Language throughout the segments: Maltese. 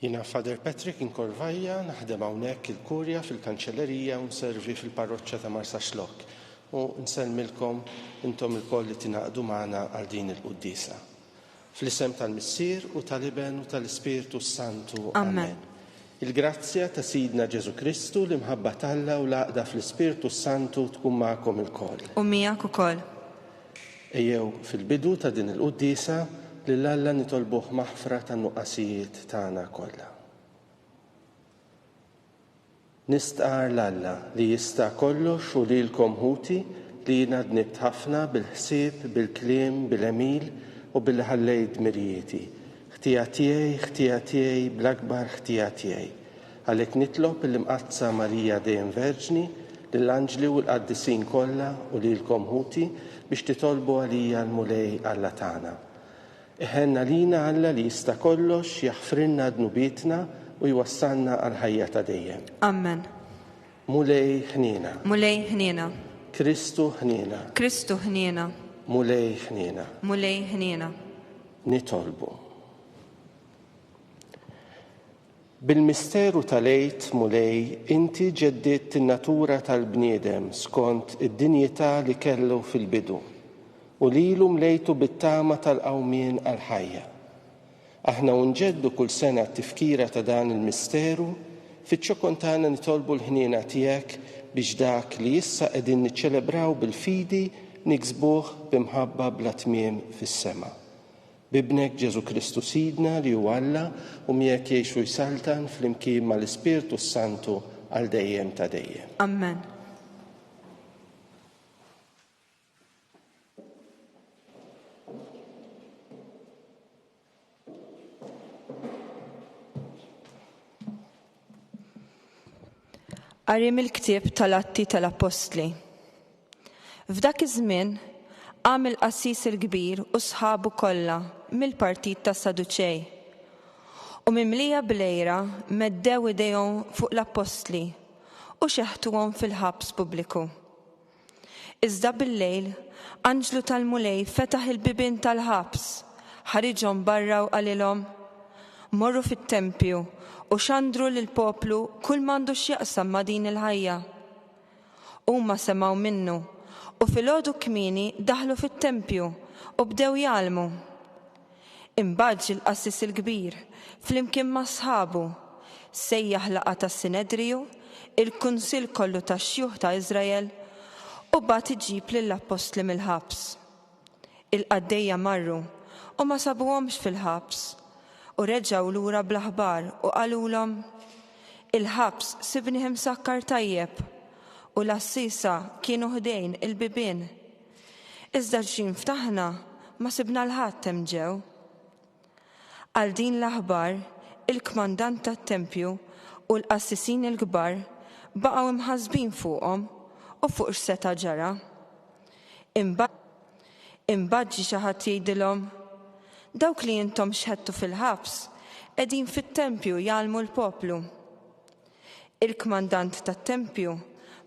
Jina Father Patrick Inkorvajja, naħdem hawnhekk il-Kurja fil-Kanċellerija u nservi fil-Parroċċja ta' Marsa Xlokk u nsellmilkom intom il-koll li tingħaqdu magħna għal din il-qudiesa. Fl-isem tal-Missier u tal-Iben u tal-Ispiritu Santu. Amen. Il-grazzja ta' Sidna Ġesu Kristu li mħabba Alla u l-għaqda fl-Ispiritu Santu tkun magħkom il-koll. U miegħek ukoll. Ejjew fil-bidu ta' din il-qudiesa lil Alla nitolbuh maħfra tan-nuqqasijiet tagħna kollha. Nistqar l-Alla li jista' kollox u lilkom ħuti li jiena dnibt ħafna bil-ħsieb, bil-kliem, bil-emil u bil-ħallejt mirjieti. Ħtija tiegħi bl-akbar ħtija tiegħi. Għalhekk nitlob il-Imqazza Marija dejjem Verġni lill-anġli u l-qaddisin kollha u lilkom ħuti biex titolbu għalija l-mulej Alla tagħna. Iħenna lina Alla li jista' kollox jaħfrilna dnubietna u jwassalna għal ħajja ta' dejjem. Amen. Mulej ħniena. Mulej ħniena. Kristu ħniena. Kristu ħniena. Mulej ħniena. Mulej ħniena. Nitolbu. Bil-misteru tal-għejt mulej inti ġeddiet in-natura tal-bniedem skont id-dinjità li kellu fil-bidu u lilu mlejtu bit-tama tal-qawmien għal-ħajja. Aħna nġeddu kull sena t-tifkira ta' dan il-misteru, fiċ-ċokon tagħna nitolbu l-ħniena tiegħek biex dak li issa qegħdin niċċelebraw bil-fidi niksbuh b'imħabba bla tmiem fis-sema. Bibnek Ġesu Kristu Sidna li huwa Alla u miegħek jgħixu jsaltan flimkien mal-Ispiritu Santu għal dejjem ta' dejjem. Amen. Qari mill-ktieb tal-Atti tal-Apostli. F'dak iż-żmien qam il-qassis il-kbir u sħabu kollha mill-partit tas-Saduċej u mimlija blejra meddew idejhom fuq l-Apostli u xeħtuhom fil-ħabs pubbliku. Iżda bil-lejl anġlu tal-mulej fetaħ il-bibien tal-ħabs, ħariġhom barra u qalilhom morru fit-tempju u xandru lill-poplu kull m'għandu x'jaqsam ma' din il-ħajja. Huma semgħu minnu u filgħodu kmieni daħlu fit-tempju u bdew jgħallmu. Imbagħad il-qassis il-kbir flimkien ma' sħabu sejjaħ laqgħa tas-Sinedriju, il-Kunsill kollu tax-xjuħ ta' Iżrael u bagħad iġib lill-Apostli mill-ħabs. Il-qaddejja marru u ma sabuhomx fil-ħabs u reġgħu lura bl-aħbar u qalulhom il-ħabs sibnieh msakkar tajjeb u l-assisa kienu ħdejn il-bibien. Iżda ġin ftaħna ma sibna l-ħadd hemm ġew. Għal din l-aħbar il-kmandant tat-tempju u l-qassisin il-kbar baqgħu imħassbin fuqhom u fuq x'seta ġara. Imbagħad ġie xi ħadd jgħidilhom dawk li intom xħedtu fil-ħabs qegħdin fit-tempju jgħallmu l-poplu. Il-kmandant tat-tempju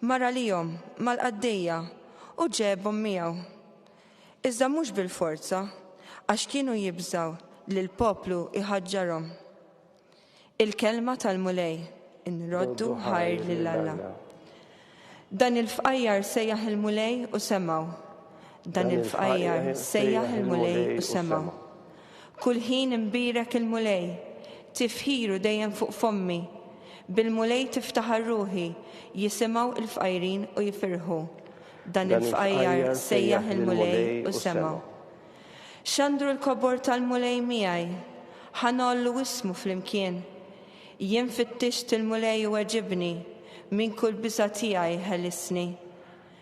mara lihom mal-qaddejja u ġebhom miegħu. Iżda mhux bil-forza għax kienu jibżgħu li l-poplu iħaġġarhom. Il-kelma tal-mulej inroddu ħajr lil Alla. Dan il-fqajjar sejjaħ il-mulej u semgħu. Dan il-fqajjar sejjaħ il-mulej u semgħu. Kull ħin imbirek il-mulej, tifħiru dejjem fuq fommi, bil-mulej tiftaħar ruħi, jisimgħu il-fqajrin u jifirħu. Dan il-fqajjar sejjaħ il-mulej u semgħu. Xandru l-kobor tal-mulej miegħi, ħanollu ismu flimkien. Jien fittixt il-mulej u weġibni, min kull biża' tiegħi ħellisni.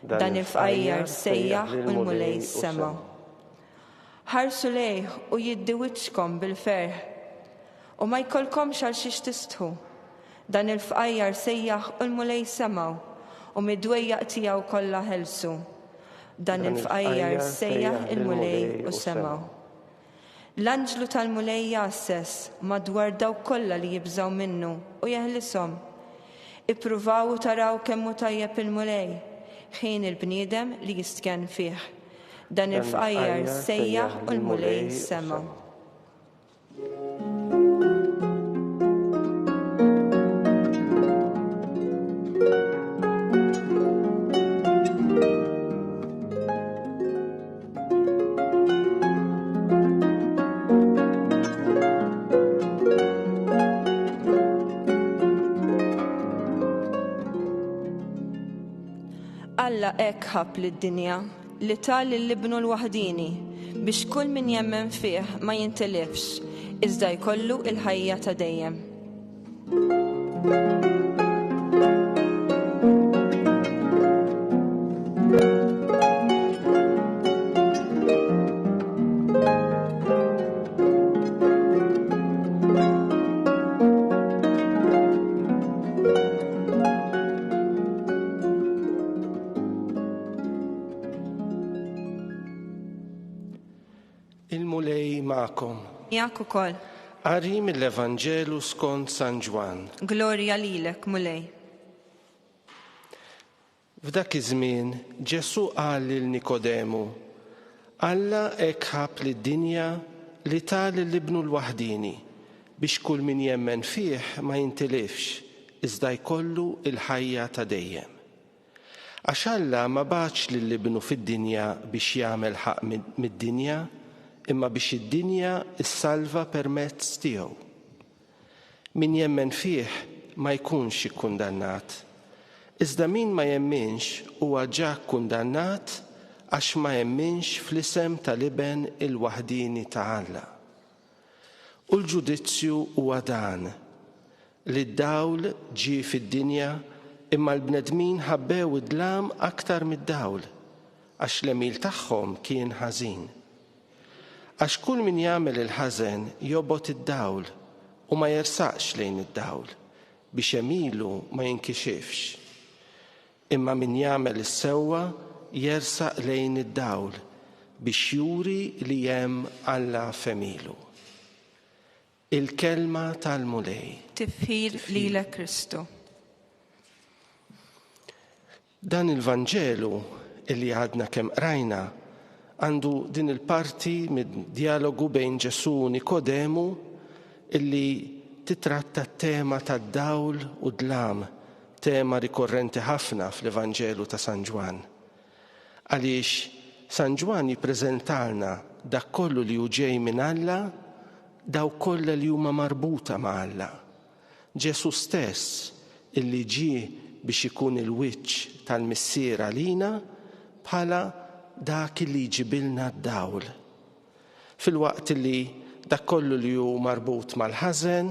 Dan il-fqajjar sejjaħ u l-mulej sema'. Ħarsu lejh u jiddi wiċċkom bil-ferħ u ma jkollkomx għal xiex tistħu. Dan il-fqajjar sejjaħ u l-mulej semaw u mid-dwejjaq tiegħu kollha ħelsu. Dan il-fqajjar sejjaħ il-mulej u semaw. L-anġlu tal-mulej jassess madwar daw kollha li jibżaw minnu u jeħlishom. Ippruvaw u taraw kemmu tajjeb il-mulej ħin il-bniedem li jistken fih. Dan il-fqajjar sejjaħ u l-mulej sema'. Alla hekk ħabb lid-dinja li tal l-ibnu l-waħdini biex kull min jemmen fih ma jintilifx, iżda jkollu il-ħajja ta' dejjem. Il-mulej ma'kom. Jak ukoll. Qari mill-Evanġelu skont San Ġwan. Glorja lilek, mulej. F'dak iż-żmien Ġesu qal lil Nikodemu: Alla hekk ħabb lid-dinja li tal l-ibnu l-waħdini biex kull min jemmen fih ma jintilifx, iżda jkollu il-ħajja ta' dejjem. Għax Alla ma bagħatx lill-ibnu fid-dinja biex jagħmel ħaq mid-dinja, imma biex id-dinja issalva permezz tiegħu. Min jemmen fih ma jkunx ikkundannat, iżda min ma jemminx huwa ġa kkundannat għax ma jemminx fl-isem tal-Iben il-waħdini ta' Alla. U l-ġudizzju huwa dan li d-dawl ġie fid-dinja imma l-bnedmin ħabbew id-dlam aktar mid-dawl għax l-emil tagħhom kien ħażin. Għax kull min jagħmel il-ħażen jobgħod id-dawl u ma jersaqx lejn id-dawl biex emilu ma jinkixifx. Imma min jagħmel is-sewwa jersaq lejn id-dawl biex juri li hemm Alla f'emilu. Il-kelma tal-mulej. Tifħir lilek Kristu. Dan il-Vanġelu illi għadna kemm qrajna għandu din il-parti mid-dialogu bejn Ġesu u Nikodemu illi titratta t-tema tad-dawl u d-dlam, tema rikorrenti ħafna fl-Evanġelu ta' San Ġwan. Għaliex San Ġwan jippreżentalna dak kollu li hu ġej minn Alla, daw kollha li huma marbuta ma' Alla. Ġesu stess illi ġie biex ikun il-wiċċ tal-missiera lina bħala dak li jġibilna d-dawl. Fil-waqt li dak kollu li hu marbut mal-ħażen,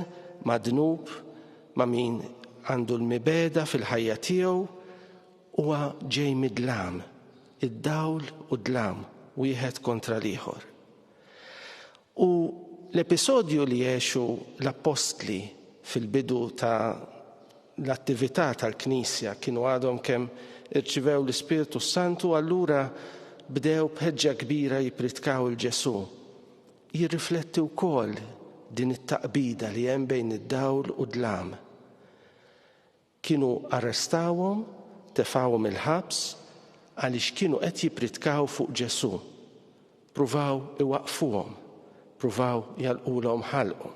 mad-dnub, ma' min għandu l-mibeda fil-ħajja tiegħu huwa ġej mid-dlam, id-dawl u d-dlam wieħed kontra l-ieħor. U l-episodju li jgħixu l-Apostli fil-bidu ta' l-attività tal-Knisja kienu għadhom kemm irċivew l-Ispiritu Santu, allura bdew bħeġġa kbira jipritkaw il-Ġesu. Jirrifletti wkoll din it-taqbida li hemm bejn id-dawl u d-dlam. Kienu arrestawhom, tefawhom il-ħabs għaliex kienu qed jipritkaw fuq Ġesu. Pruvaw iwaqfuhom, pruvaw jalqulhom ħalqhom.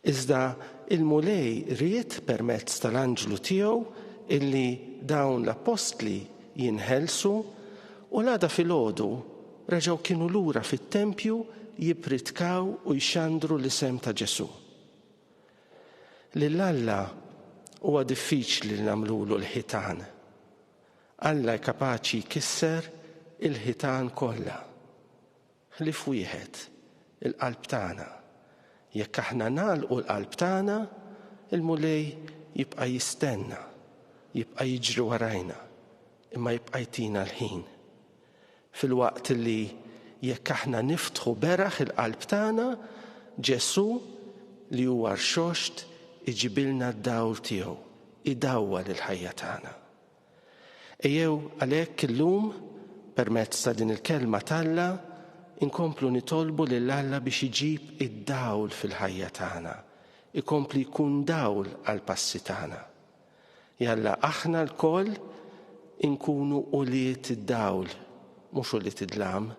Iżda il-mulej ried permezz tal-anġlu tiegħu illi dawn l-apostli jinħelsu u l-għada filgħodu reġgħu kienu lura fit-tempju jipritkaw u jxandru l-isem ta' Ġesu. Lil Alla huwa diffiċli li nagħmlulu l-ħitan. Alla kapaċi jkisser il-ħitan kollha. Ħlif wieħed il-qalb tagħna. Jekk aħna nagħlqu l-qalb tagħna, il-mulej jibqa' jistenna jibqa' jiġri warajna, imma jibqa' jtina l-ħin. Fil-waqt li jekk aħna niftħu beraħ il-qalb tagħna, Ġesu li huwa rxoxt iġibilna d-dawl tiegħu, idawwal il-ħajja tagħna. Ejjew għalhekk illum permezz ta' din il-kelma talla inkomplu nitolbu lil Alla biex iġib id-dawl fil-ħajja tagħna, ikompli jkun dawl għal passi tagħna. Jalla aħna l-koll inkunu uliet id-dawl, mhux uliet id-dlam,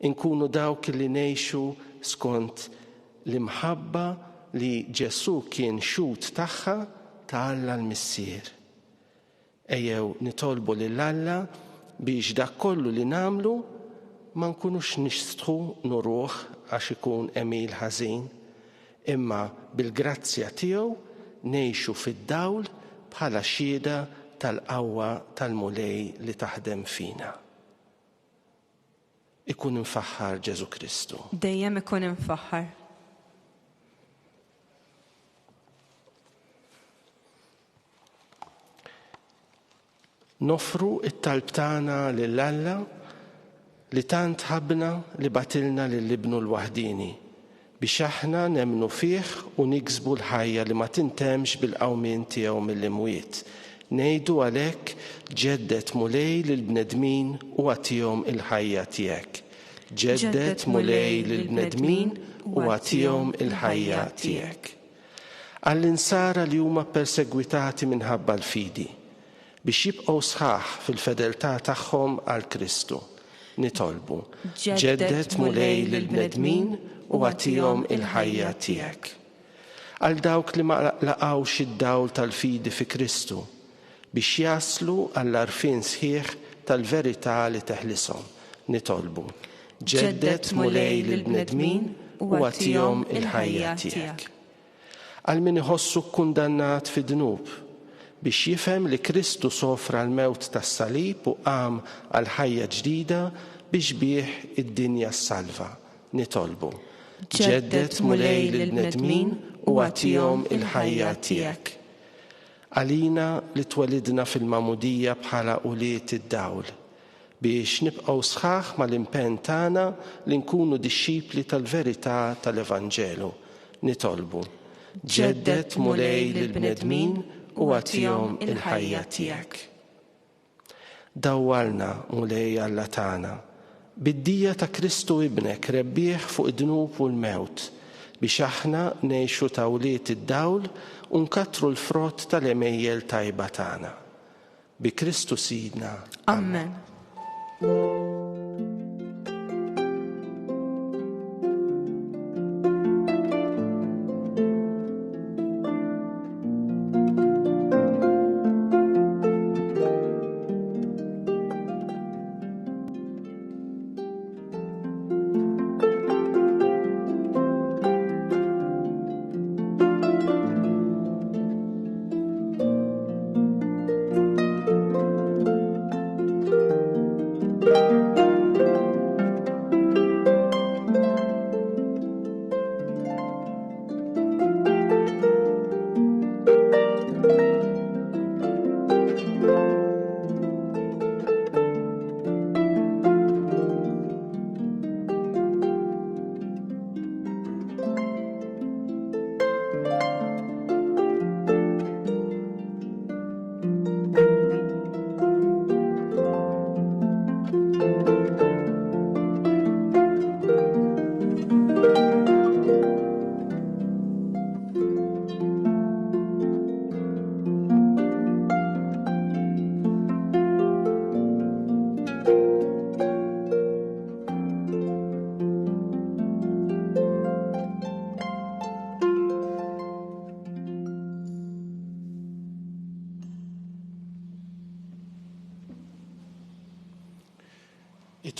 inkunu dawk li ngħixu skont l-imħabba li Ġesu kien xut tagħha ta' Alla l-Missier. Ejjew nitolbu lil Alla biex dak kollu li nagħmlu ma nkunux nixstħu nuruh għax ikun emil ħażin, imma bil-grazzja tiegħu ngħixu fid-dawl bħala xhieda tal-qawwa tal-mulej li taħdem fina. Ikun infaħħar Ġesu Kristu. Dejjem ikun infaħħar. Nofru it-talb tagħna lil Alla li tant ħabna li batilna lill-Ibnu l-waħdini biex aħna nemmnu fih u niksbu l-ħajja li ma tintemx bil-qawmien tiegħu mill-imwiet. Ngħidu għalhekk ġeddet mulej lill-bnedmin u għatihom il-ħajja tiegħek. Ġeddet mulej lill-bnedmin u għatihom il-ħajja tiegħek. Għall-insara li huma persegwitati minħabba l-fidi biex jibqgħu sħaħ fil-fedeltà tagħhom għal Kristu. Nitolbu ġeddet mulej lill-bnedmin u għatihom il-ħajja tiegħek. Għal dawk li ma laqgħux id-dawl tal-fidi fi Kristu biex jaslu għall-għarfien sħiħ tal-verità li teħlishom. Nitolbu ġeddet mulej lill-bnedmin u għatihom il-ħajja tiegħek. Għal min iħossu kkundannat fi dnub biex jifhem li Kristu sofra l-mewt tas-salib u qam għal ħajja ġdida biex bih id-dinja s-salva. Nitolbu ġeddet mulej lill-bnedmin u għatihom il-ħajja tiegħek. Għalina li twelidna fil-mamudija bħala uliet id-dawl biex nibqgħu sħaħ mal-impenn tagħna li nkunu dixxipli tal-verità tal-Evanġelu. Nitolbu ġeddet mulej lill-bnedmin u għatihom il-ħajja tiegħek. Dawwalna mulej Alla tagħna bid-dija ta' Kristu ibnek rebbieħ fuq id-dnub u l-mewt biex aħna ngħixu ta' uliet id-dawl u nkattru l-frott tal-emejjel tajba tagħna. Bi Kristu Sidna. Amen.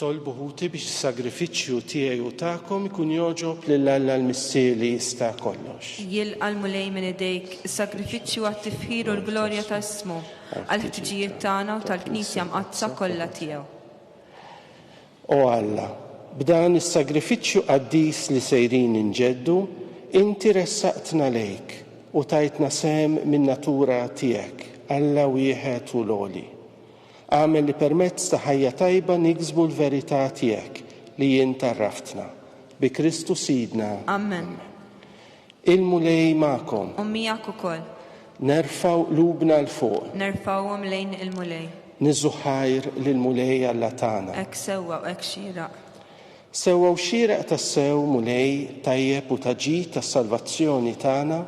Itolbu ħuti biex is-sagrifiċċju tiegħi u tagħkom ikun jogħġob lil Alla l-Missier li jista' kollox. Jilqa' l-mulej minn idejk is-sagrifiċċju għat-tifħir u l-glorja ta' ismu għall-ħtiġijiet tagħna u tal-Knisja mqazza kollha tiegħu. O Alla, b'dan is-sagrifiċċju qaddis li sejrin inġeddu, inti ressaqtna lejk u tajtna sem min natura tiegħek Alla wieħed u loli. Għamel li permezz ta' ħajja tajba niksbu l-verità tiegħek li jien tarraftna. Bi Kristu Sidna. Amen. Il-mulej ma'kom. U miegħek ukoll. Nerfaw lubna l-fuq. Nerfawhom lejn il-mulej. Niżu ħajr lill-mulej Alla tagħna. Hekk sewwa u hekk xieraq. Sewwa xieraq tas-sew mulej tajjeb u taġid tas-salvazzjoni tagħna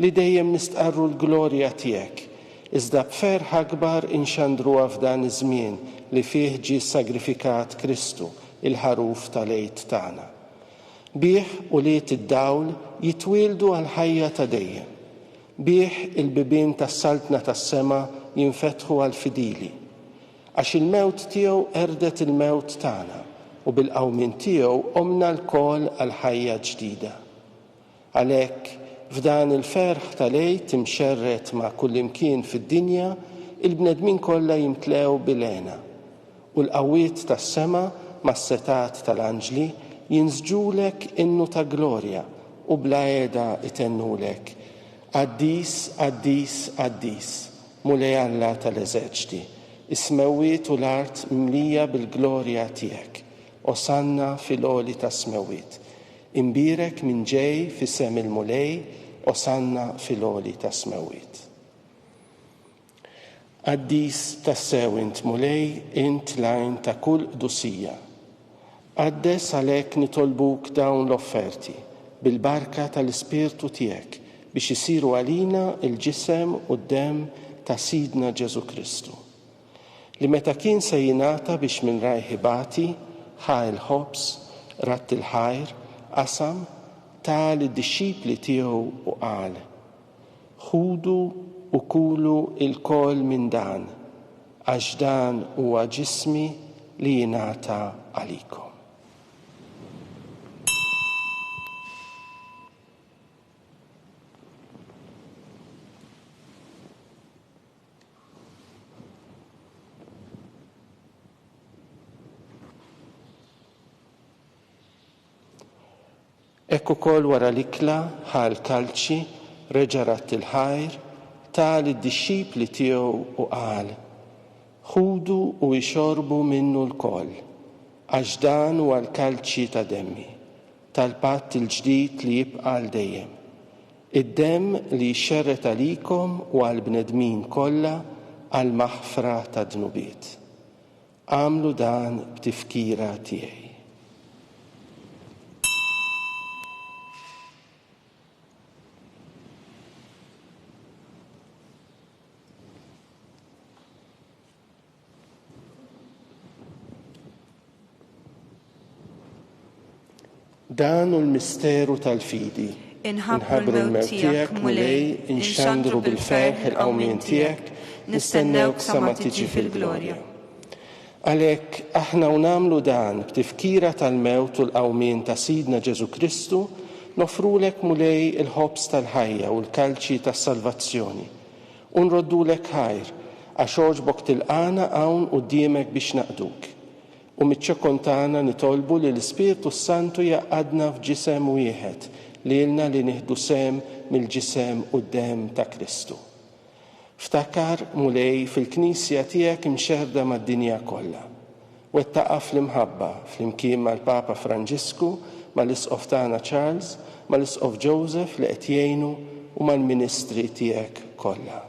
li dejjem nistqarru l-glorja tiegħek. Iżda b'ferħ akbar inxandruha f'dan iż-żmien li fih ġie sagrifikat Kristu, il-ħaruf tal-għid tagħna. Bih u liet id-dawl jitwieldu għal ħajja ta' dejjem. Bih il-bibien tas-saltna tas-sema jinfetħu għal fidili. Għax il-mewt tiegħu erdet il-mewt tagħna u bil-qawmien tiegħu qomna l-kol għal ħajja ġdida. Għalhekk f'dan il-ferħ tal-għid imxerret ma' kullimkien fid-dinja il-bnedmin kollha jimtlew bil-għena u l-qawwiet tas-sema mas-setat tal-anġli jinżġulek innu ta' glorja u bla għeda itennulek. Qaddis, qaddis, qaddis, mulej Alla tal-eżerċti, is-smewwiet u l-art mimlija bil-glorja tiegħek. Osanna fil-għoli ta' smewwiet. Imbirek minn ġej fis-sem il-mulej, osanna fil-għoli ta' smewwiet. Qaddis tassew int mulej, int lajn ta' kull qdusija. Qaddes għalhekk nitolbuk dawn l-offerti bil-barka tal-Ispirtu tiegħek biex isiru għalina il-ġisem u d-dem ta' Sidna Ġesu Kristu. Li meta kien se jingħata biex minn rajħibati, ħa il-ħobs, ratt il-ħajr, qasam, tal id-dixxipli tiegħu u qal: ħudu u kulu il-kol minn dan, għax dan huwa ġismi li jingħata għalikom. Ekku kol wara l-ikla ħal kalċi reġa' ratt il-ħajr tal id-dixxipli tiegħu u qal: ħudu u jxorbu minnu l-kol, għax dan huwa l-kalċi ta' demmi, tal-patt il-ġdid li jibqa' l dejjem. Id-demm li jxerret għalikom u għall-bnedmin kollha għal maħfra ta' dnubiet. Għamlu dan b'tifkira tiegħi. Dan u l-misteru tal-fidi. Inħabru l-mewt tiegħek mulej, inxandru bil-ferħ il-qawmien tiegħek, nistennewk sa ma tiġi fil-glorja. Għalhekk aħna u nagħmlu dan b'tifkira tal-mewt u l-qawmien ta' Sidna Ġesu Kristu, nofrulek mulej il-ħobs tal-ħajja u l-kalċi tas-salvazzjoni. U nroddulek ħajr għax oġbok tilqana hawn quddiemek biex naqduk. U miċ-ċokon tagħna nitolbu li l-Ispirtu Santu jaqadna f'ġisem wieħed lilna li nieħdu sem mill-ġisem u d-dem ta' Kristu. Ftakar mulej fil-Knisja tiegħek imxerda mad-dinja kollha. Wettaqa' fl-imħabba flimkien mal-Papa Franġisku, mal-Isqof tagħna Charles, mal-Isqof Joseph li qed jgħinu u mal-Ministri tiegħek kollha.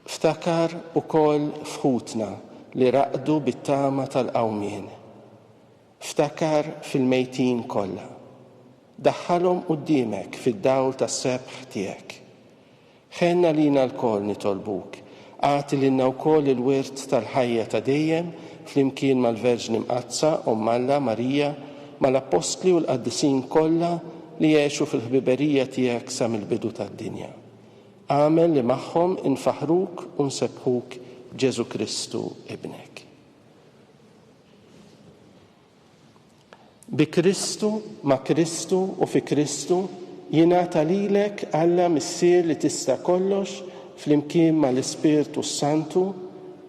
Ftakar ukoll fħutna li raqdu bit-tama tal-qawmien. Ftakar fil-mejtin kollha. Daħħalhom quddiemek fid-dawl tas-sebħ tiegħek. Ħenna lina l-kol nitolbuk, għati lilna wkoll il-wirt tal-ħajja ta' dejjem flimkien mal-Verġni Mqazza Alla Marija, mal-Apostli u l-Qaddisin kollha li jgħixu fil-ħbiberija tiegħek sa mill-bidu tad-dinja. Għamel li magħhom infaħruk u nsebħuk Ġesu Kristu ibnek. Bi Kristu, ma' Kristu u fi Kristu jingħata lilek Alla missier li tista' kollox flimkien mal-Ispirtu Santu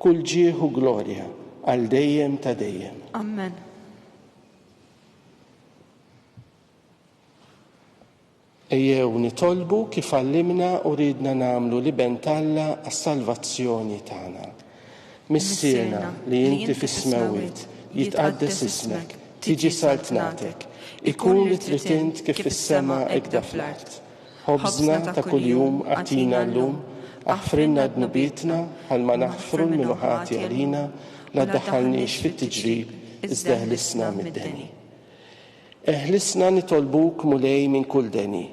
kull ġieħ u glorja għal dejjem ta' dejjem. Amen. Ejjew nitolbu kif għallimna u ridna nagħmlu liben Alla għas-salvazzjoni tagħna. Missierna li inti fis-smewwiet jitqaddes ismek, tiġi saltnatek, ikun li trid int kif fis-sema hekk fl-art. Ħobżna ta' kuljum agħtina llum, aħfrilna dnubietna bħalma naħfru l-minuħati għalina la ddaħħalniex fit-tiġrib iżda ħlisna mid-deni. Eħlisna nitolbuk mulej minn kull deni.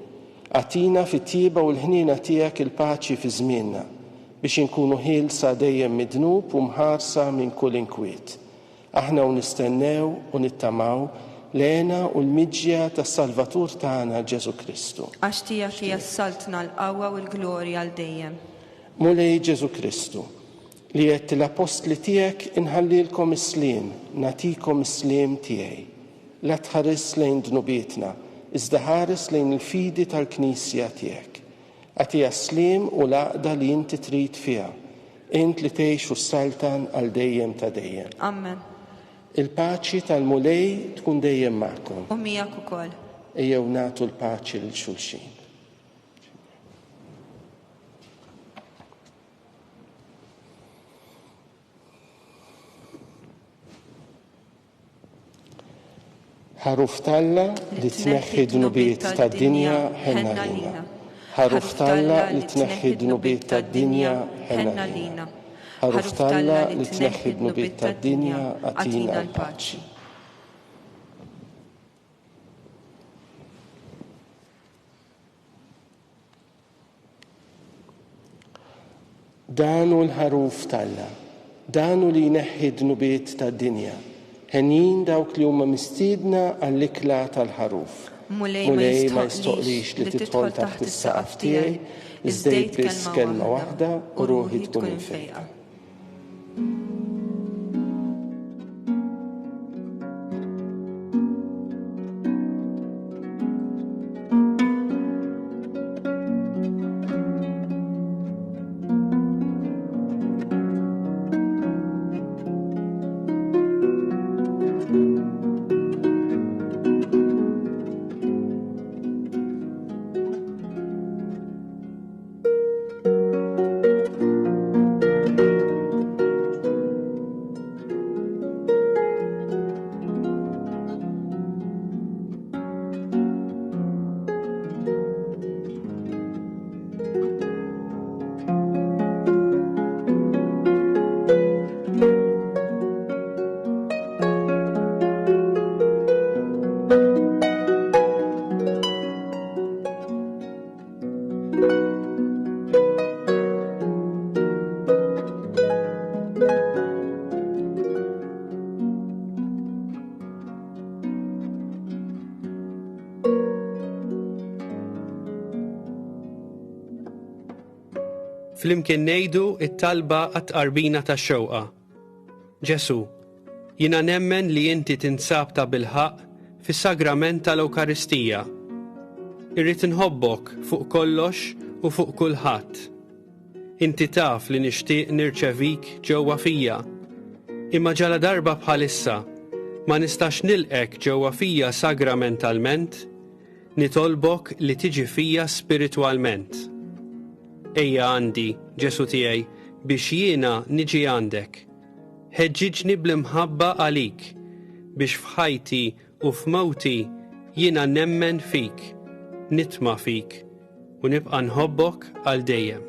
Għatina fit-tieba u l-ħniena tiegħek il-paċi fi żmienna biex inkunu ħielsa dejjem midnub u mħarsa minn kull inkwiet. Aħna u nistennew u nittamaw lena u l-miġja tas-Salvatur tagħna Ġesu Kristu. Għax tiegħek hija s-saltna l-qawwa u l-glorja għal dejjem. Mulej Ġesu Kristu, li qed l-apostli tiegħek inħallilkom is-sliem, nagħtikom is-sliem tiegħi. La tħares lejn dnubietna, iżda ħares lejn il-fidi tal-Knisja tiegħek. Għatija sliem u l-għaqda li inti trid fiha, int li tgħix u s-saltan għal dejjem ta' dejjem. Amen. Il-paċi tal-mulej tkun dejjem magħkom. U miegħek ukoll. Ejjew nagħtu l-paċi lil xulxin. ħaruf Alla li tneħħi dnubiet tad-dinja ħenna lina. ħaruf Alla li tneħħi dnubiet tad-dinja ħenna lina. ħaruf Alla li tneħħi dnubiet tad-dinja għatina l-paċi. Danu l-ħaruf Alla, danu li jneħħi dnubiet tad-dinja. Ħenin dawk li huma mistiedna għall-ikla tal-ħaruf. Mulej ma jistoqlix li tidħol taħt is-saqaf tiegħi, iżdejt biss kelma waħda u ruħi tkun infejqa. Flimkien ngħidu it-talba għat-tqarbina tax-xewqa. Ġesu, jiena nemmen li inti tinsab ta' bilħaq fis-sagrament tal-Ewkaristija. Irrid inħobbok fuq kollox u fuq kulħadd. Inti taf li nixtieq nirċevik ġewwa fija, imma ġala darba bħalissa ma nistax nilqek ġewwa fija sagramentalment, nitolbok li tiġi fija spiritwalment. Ejja għandi, Ġesu tiegħi, biex jiena niġi għandek. Ħeġġiġni bl-imħabba għalik, biex f'ħajti u f'mewti jiena nemmen fik, nitma' fik, u nibqa' nħobbok għal dejjem.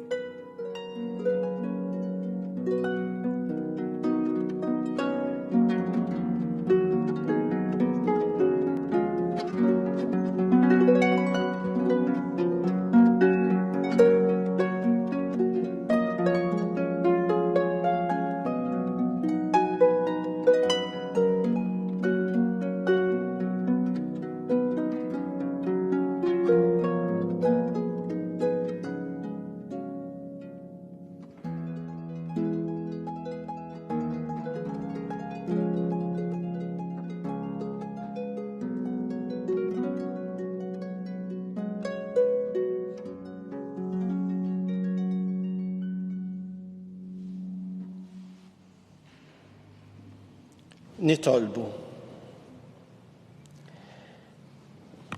Nitolbu.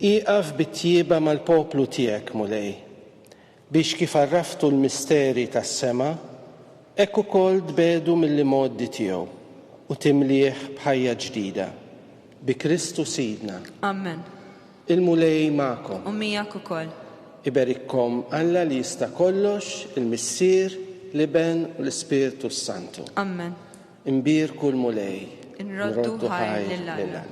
Iqaf bit-tjieba mal-poplu tiegħek mulej biex kif arraftu l-misteri tas-sema hekk ukoll tbedu mill-modi tiegħu u timlih b'ħajja ġdida. Bi Kristu Sidna. Amen. Il-mulej magħkom. U miegħek ukoll. Iberikkom Alla li jista' kollox, il-Missier, l-Iben u l-Ispirtu Santu. Amen. Imbirku l-mulej. Nroddu ħajr lill-Alla.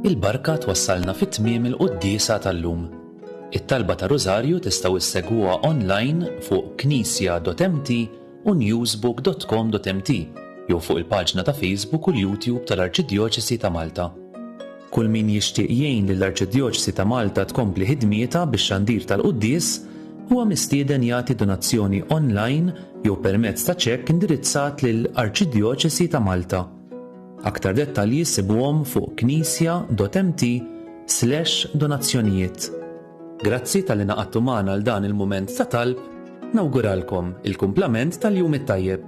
Il-barka twassalna fit-tmiem il-qudiesa tal-lum. It-talba ta' Rożarju tistgħu issegwuha online fuq knisja.mt u newsbook.com.mt jew fuq il-paġna ta' Facebook u l-YouTube tal-Arċidjoċesi ta' Malta. Kull min jixtieq jgħin lill-Arċidjoċesi ta' Malta tkompli ħidmietha bix-xandir tal-quddies huwa mistieden jagħti donazzjoni online jew permezz ta' ċekk indirizzat lill-Arċidjoċesi ta' Malta. Aktar dettalji sibuhom fuq knisja.mt/donazzjonijiet. Grazzi tal-li naqadtu magħna għal dan il-mument ta' talb, nawguralkom il-kumplament tal-jum it-tajjeb.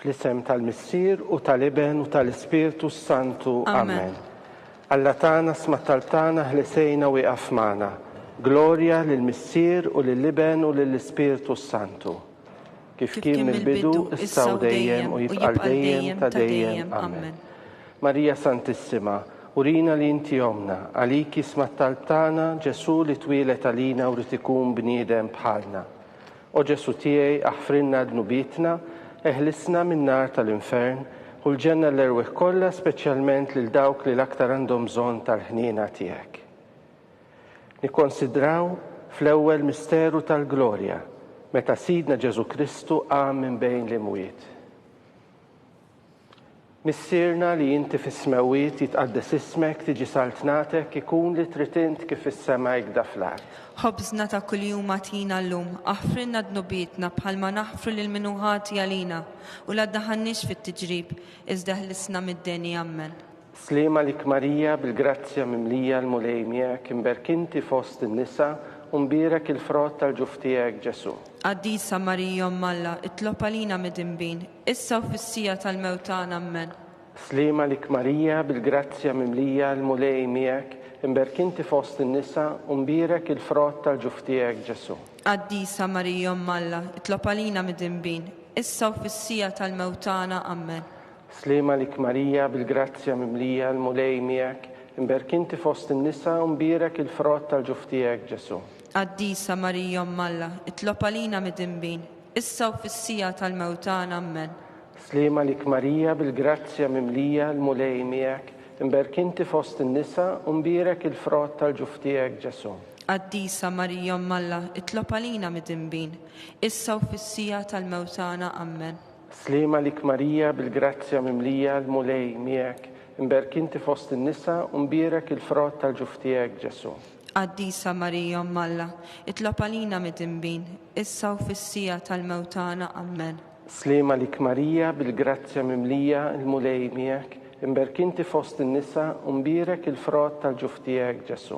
Fl-isem tal-Missier u tal-Iben u tal-Ispirtu Santu. Amen. Alla tagħna sma' talbtana ħlesejna u iqaf magħna. Glorja lill-Missier u lill-Iben u lill-Ispirtu Santu. Kif kien mill-bidu, issa u dejjem u jibqal dejjem ta' dejjem. Amen. Marija Santissima, urina li inti omna, għaliki sma' talbtana Ġesu li twilet għalina u rid ikun bniedem bħalna. O Ġesu tiegħi aħfrinna dnubitna, eħlisna min-nar tal-infern u l-ġenna l-erwieħ kollha speċjalment lil dawk li l-aktar għandhom bżonn tal-ħniena tiegħek. Nikkonsidraw fl-ewwel misteru tal-glorja meta Sidna Ġesu Kristu qam minn bejn l-imwiet. Missierna li inti fis-smawiet jitqaddes ismek tiġi saltnatek ikun li trid int kif is-sema jgda fl-art. Ħobżna ta' kuljum agħtina llum, aħfrilna dnubietna bħalma naħfru lil min hu ħati għalina u la ddaħħalniex fit-tiġrib iżda ħlisna mid-deni. Amen. Slima lik Marija bil-grazzja mimlija l-mulej miegħek imberkinti fost in-nisa u mbierek il-frott tal-ġuf tiegħek Ġesu. Qaddisa Marija Omm Alla, itlob għalina mid-inbin, issa u fis-sija tal-mewtana. Amen. Slima lik Marija bil-grazzja mimlija l-mulej miegħek imberkinti fost in-nisa u mbierek il-frott tal-ġuf tiegħek Ġesu. Qaddisa Marija Omm Alla, itlob għalina mid-inbin, issa u fis-sija tal-mewtana. Amen. Slima lik Marija bil-grazzja mimlija l-mulej miegħek imberkinti fost in-nisa u mbierek il-frott tal-ġuf tiegħek Ġesu. Qaddisa Marija Omm Alla, itlob għalina mid-inbin, issa u fis-sija tal-mewtana. Amen. Slima lik Marija bil-grazzja mimlija l-mulej miegħek imberkinti fost in-nisa u mbierek il-frott tal-ġuf tiegħek Ġesu. Qaddisa Marija Omm Alla, itlob għalina mid-inbin, issa u fis-sija tal-mewtana. Amen. Slima lik Marija bil-grazzja mimlija l-mulej miegħek imberkinti fost in-nisa u mbierek il-frott tal-ġuf tiegħek Ġesu. Qaddisa Marija Omm Alla, itlob għalina mid-inbin, issa u fis-sija tal-mewtana. Amen. Slima lik Marija bil-grazzja mimlija l-mulej miegħek imberkinti fost in-nisa u mbierek il-frott tal-ġuf tiegħek Ġesu.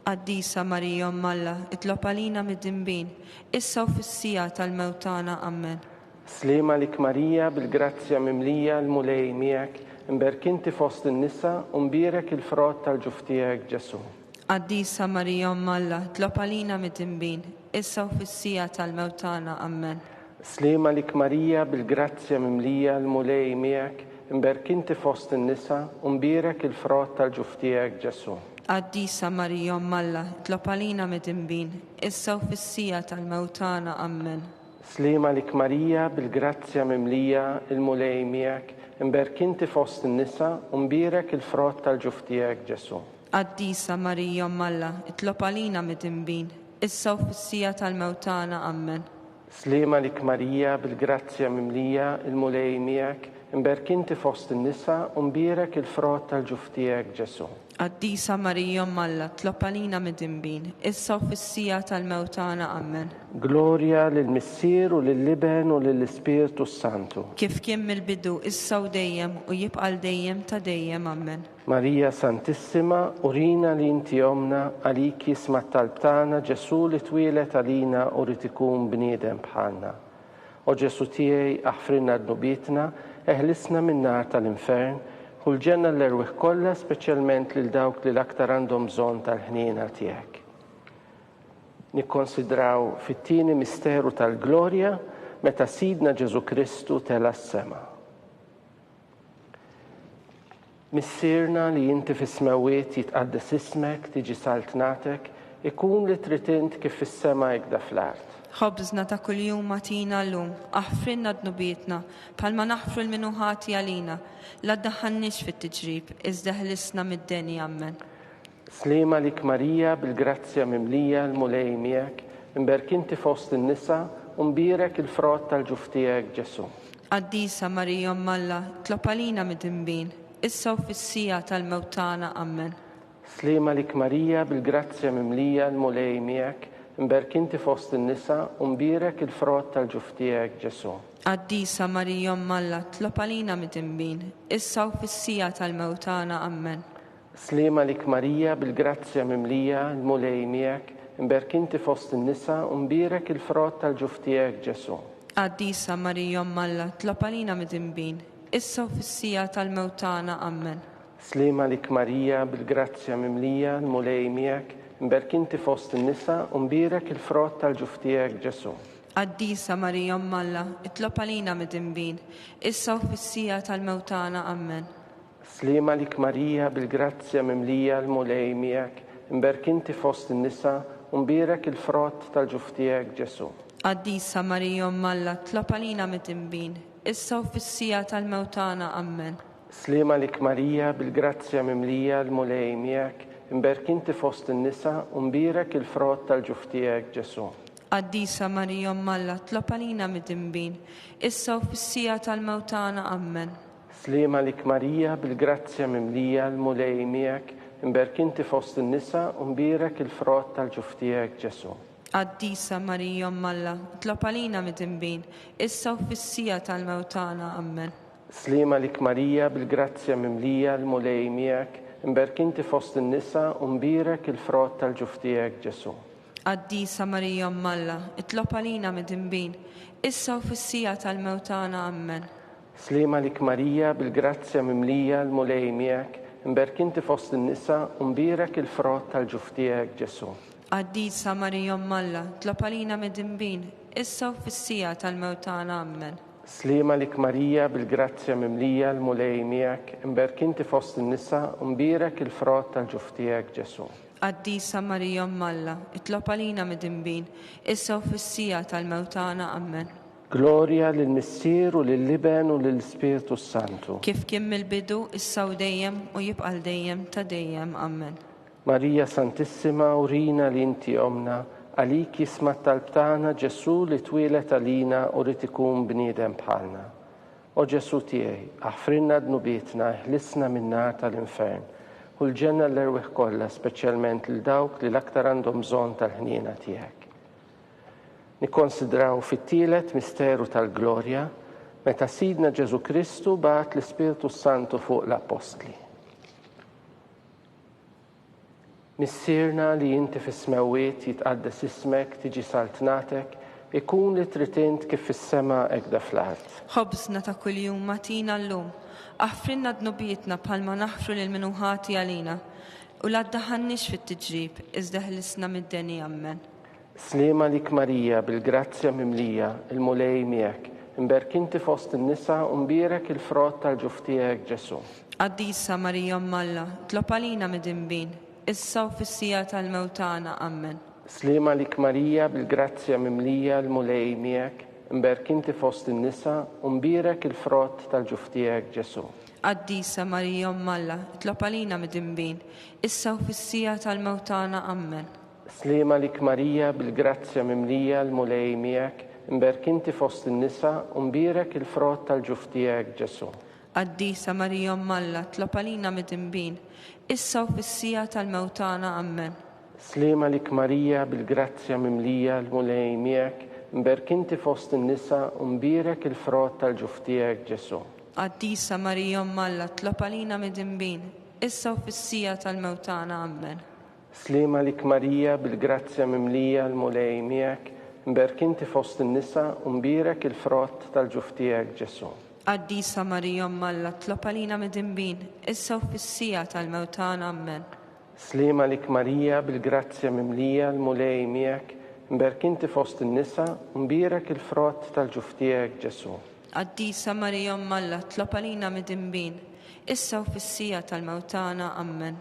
Qaddisa Marija Omm Alla, itlob għalina mid-inbin, issa u fis-sija tal-mewtana. Amen. Slima lik Marija bil-grazzja mimlija l-mulej miegħek imberkinti fost in-nisa u mbierek il-frott tal-ġuf tiegħek Ġesu. Qaddisa Marija Omm Alla, itlob għalina mid-inbin, issa u fis-sija tal-mewtana. Amen. Slima lik Marija bil-grazzja mimlija l-mulej miegħek imberkinti fost in-nisa u mbierek il-frott tal-ġuf tiegħek Ġesu. Qaddisa Marija Umm Alla, itlob għalina mid-dinbin, issa u fis-sija tal-mewtana. Amen. Slima lik Marija bil-grazzja mimlija il-mulej miegħek, imberk inti fost in-nisa u mbirek il-frott tal-ġuf tiegħek Ġesu. Qaddisa Marija Umm Alla, itlob għalina mid-dinbin, issa u fis-sija tal-mewtana. Amen. Slima lik Marija bil-grazzja mimlija il-mulej miegħek, imberk inti fost in-nisa u mbirek il-frott tal-ġuf tiegħek Ġesu. Qaddisa Marija Umm Alla, itlob għalina mid-dinbin, issa u fis-sija tal-mewtana. Amen. Gloria lill-Missier u lill-Liben u lill-Ispirtu Santu. Kif kien mill-bidu, issa u dejjem u jibqal dejjem ta' dejjem. Amen. Marija Santissima, urina li inti omna, għaliki smat talbtana Ġesu li twilet għalina u ritikun bniedem bħalna. O Ġesu tiegħi aħfrinna d-nubitna, eħlisna min-nar tal-infern, u l-ġenna l-erwih kollha, speċjalment lil dawk li l-aktar għandhom bżonn tal-ħniena tiegħek. Nikkonsidraw fit-tieni misteru tal-glorja meta Sidna Ġesu Kristu tela s-sema. Missierna li inti fis-smawiet jitqaddes ismek, tiġi saltnatek, ikun li tritint kif fis-sema hekk fl-art. Ħobżna ta' kuljum matina llum, aħfrinna d-nubietna, palma naħfru l-minuħati għalina, la ddaħħalniex fit-tiġrib, iżda ħlisna mid-denja. Amen. Slima lik Marija bil-grazzja mimlija l-mulej miegħek, imberk inti fost in-nisa u mbirek il-frott tal-ġuf tiegħek Ġesu. Qaddisa Marija Umm Alla, itlob għalina mid-dinbin, issa u fis-sija tal-mewtana. Amen. Slima lik Marija bil-grazzja mimlija l-mulej miegħek, imberk inti fost in-nisa u mbirek il-frott tal-ġuf tiegħek Ġesu. Qaddisa Marija Umm Alla, itlob għalina mid-dinbin, issa u fis-sija tal-mewtana. Amen. Slima lik Marija bil-grazzja mimlija l-mulej miegħek, imberk inti fost in-nisa u mbirek il-frott tal-ġuf tiegħek Ġesu. Qaddisa Marija Umm Alla, itlob għalina mid-dinbin, issa u fis-sija tal-mewtana. Amen. Slima lik Marija bil-grazzja mimlija l-mulej miegħek, imberk inti fost in-nisa u mbirek il-frott tal-ġuf tiegħek Ġesu. Qaddisa Marija Umm Alla, itlob għalina mid-dinbin, issa u fis-sija tal-mewtana. Amen. Slima lik Marija bil-grazzja mimlija l-mulej miegħek, imberk inti fost in-nisa u mbirek il-frott tal-ġuf tiegħek Ġesu. Qaddisa Marija Umm Alla, itlob għalina mid-dinbin, issa u fis-sija tal-mewtana. Amen. Slima lik Marija bil-grazzja mimlija l-mulej miegħek, imberk inti fost in-nisa u mbirek il-frott tal-ġuf tiegħek Ġesu. Qaddisa Marija Umm Alla, itlob għalina mid-dinbin, issa u fis-sija tal-mewtana. Amen. Slima lik Marija bil-grazzja mimlija l-mulej miegħek, imberk inti fost in-nisa u mbirek il-frott tal-ġuf tiegħek Ġesu. Qaddisa Marija Umm Alla, itlob għalina mid-dinbin, issa u fis-sija tal-mewtana. Amen. Slima lik Marija bil-grazzja mimlija l-mulej miegħek, imberk inti fost in-nisa u mbirek il-frott tal-ġuf tiegħek Ġesu. Qaddisa Marija Umm Alla, itlob għalina mid-dinbin, issa u fis-sija tal-mewtana. Amen. Slima lik Marija bil-grazzja mimlija l-mulej miegħek, imberk inti fost in-nisa u mbirek il-frott tal-ġuf tiegħek Ġesu. Qaddisa Marija Umm Alla, itlob għalina mid-dinbin, issa u fis-sija tal-mewtana. Amen. Slima lik Marija bil-grazzja mimlija l-mulej miegħek, imberk inti fost in-nisa u mbirek il-frott tal-ġuf tiegħek Ġesu. Qaddisa Marija Umm Alla, itlob għalina mid-dinbin, issa u fis-sija tal-mewtana. Amen. Gloria lill-Missier u lill-Liben u lill-Ispirtu Santu. Kif kien mill-bidu, issa u dejjem u jibqal dejjem ta' dejjem. Amen. Marija Santissima, urina li inti omna, għaliki smat talbtana Ġesu li twilet għalina u ritikun bniedem bħalna. O Ġesu tiegħi, aħfrinna d-nubietna, ħlisna min-nar tal-infern, u l-ġenna l-erwih kollha, speċjalment lil dawk li l-aktar għandhom bżonn tal-ħniena tiegħek. Nikkonsidraw fit-tielet misteru tal-glorja meta Sidna Ġesu Kristu bagħat l-Ispirtu Santu fuq l-Apostli. Missierna li inti fis-smawiet jitqaddes ismek, tiġi saltnatek, ikun li tritint kif fis-sema hekk fl-art. Ħobżna ta' kuljum matina llum, aħfrinna d-nubietna bħalma naħfru l-minuħati għalina, u la ddaħħalniex fit-tiġrib, iżda ħlisna mid-denja. Amen. Slima lik Marija bil-grazzja mimlija il-mulej miegħek, imberk inti fost in-nisa u mbirek il-frott tal-ġuf tiegħek Ġesu. Qaddisa Marija Umm Alla, itlob għalina mid-dinbin, issa u fis-sija tal-mewt tagħna. Amen. سليمة لك ماريا بالجراتيا مملية المولي ميك مبارك انت فوسط النساء ومبيرك الفروت تالجفتيك جسو. Qaddisa Marija Umm Alla, itlob għalina mid-dinbin, issa u fis-sija tal-mewt tagħna. Amen. سليمة لك ماريا بالجراتيا مملية المولي ميك مبارك انت فوسط النساء ومبيرك الفروت تالجفتيك جسو. Qaddisa Marija Umm Alla, itlob għalina mid-dinbin, issa u fis-sija tal-mewt tagħna. Amen. سليمة لك ماريا بالجراتيا مملية المولي ميك مبارك انت فوسط النساء ومبيرك الفروت تالجفتيك جسو. Qaddisa Marija Umm Alla, itlob għalina mid-dinbin, issa u fis-sija tal-mewt tagħna. Amen. سليمة لك ماريا بالجراتيا مملية المولي ميك مبارك انت فوسط النساء ومبيرك الفروت تالجفتيك جسو. Qaddisa Marija Umm Alla, itlob għalina mid-dinbin, issa u fis-sija tal-mewt tagħna. Amen. سليمة لك ماريا بالجراتيا مملية المولي ميك مبارك انت فوسط النساء ومبيرك الفروت تالجفتيك جسو. Qaddisa Marija Umm Alla, itlob għalina mid-dinbin, issa u fis-sija tal-mewt tagħna. Amen.